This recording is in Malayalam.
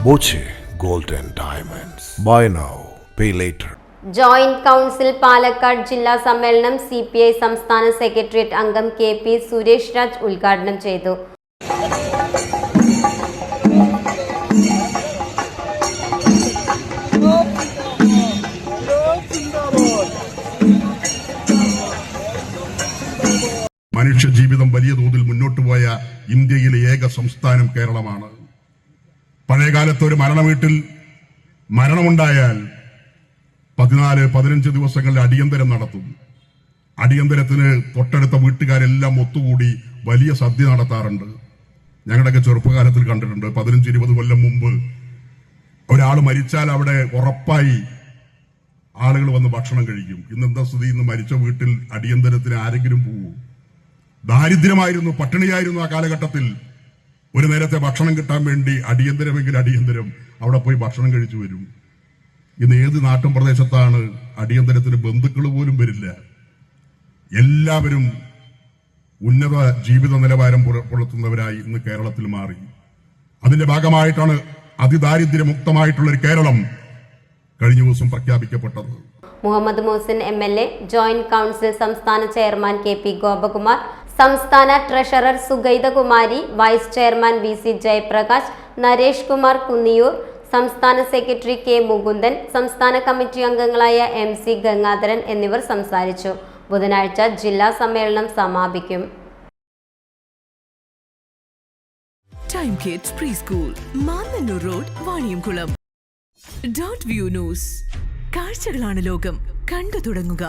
Boche Gold and Diamonds. Buy now, pay later. Joint council Palakkad ജില്ലാ സമ്മേളനം CPI സംസ്ഥാന സെക്രട്ടേറിയറ്റ് അംഗം KP സുരേഷ് രാജ് ഉദ്ഘാടനം ചെയ്തു. മനുഷ്യ ജീവിതം വലിയ തോതിൽ മുന്നോട്ട് പോയ ഇന്ത്യയിലെ ഏക സംസ്ഥാനം കേരളമാണ്. പഴയകാലത്ത് ഒരു മരണവീട്ടിൽ മരണമുണ്ടായാൽ 14-15 ദിവസങ്ങളിൽ അടിയന്തരം നടത്തും. അടിയന്തരത്തിന് തൊട്ടടുത്ത വീട്ടുകാരെല്ലാം ഒത്തുകൂടി വലിയ സദ്യ നടത്താറുണ്ട്. ഞങ്ങളുടെയൊക്കെ ചെറുപ്പകാലത്തിൽ കണ്ടിട്ടുണ്ട്. 15-20 കൊല്ലം മുമ്പ് ഒരാൾ മരിച്ചാൽ അവിടെ ഉറപ്പായി ആളുകൾ വന്ന് ഭക്ഷണം കഴിക്കും. ഇന്നെന്താ സ്ഥിതി? ഇന്ന് മരിച്ച വീട്ടിൽ അടിയന്തരത്തിന് ആരെങ്കിലും പോവൂ? ദാരിദ്ര്യമായിരുന്നു, പട്ടിണിയായിരുന്നു ആ കാലഘട്ടത്തിൽ. ഒരു നേരത്തെ ഭക്ഷണം കിട്ടാൻ വേണ്ടി അടിയന്തരമെങ്കിൽ അടിയന്തരം അവിടെ പോയി ഭക്ഷണം കഴിച്ചു വരും. ഇന്ന് ഏത് നാട്ടും പ്രദേശത്താണ് അടിയന്തരത്തിന് ബന്ധുക്കൾ പോലും വരില്ല. എല്ലാവരും ഉന്നത ജീവിത നിലവാരം പുലർത്തുന്നവരായി ഇന്ന് കേരളത്തിൽ മാറി. അതിന്റെ ഭാഗമായിട്ടാണ് അതിദാരിദ്ര്യമുക്തമായിട്ടുള്ള ഒരു കേരളം കഴിഞ്ഞ ദിവസം പ്രഖ്യാപിക്കപ്പെട്ടത്. Muhammad Muhsin MLA, joint council സംസ്ഥാന ചെയർമാൻ KP ഗോപകുമാർ, സംസ്ഥാന treasurer Sugaithakumari, vice chairman VC Jayaprakash, Naresh Kumar Kunniyur, സംസ്ഥാന സെക്രട്ടറി K മുകുന്ദൻ, സംസ്ഥാന കമ്മിറ്റി അംഗങ്ങളായ MC ഗംഗാധരൻ എന്നിവർ സംസാരിച്ചു. ബുധനാഴ്ച ജില്ലാ സമ്മേളനം സമാപിക്കും. Time kids pre school, Mannannur road, Vaniyamkulam. .view news. കാഴ്ചകളാണ് ലോകം, കണ്ടു തുടങ്ങുക.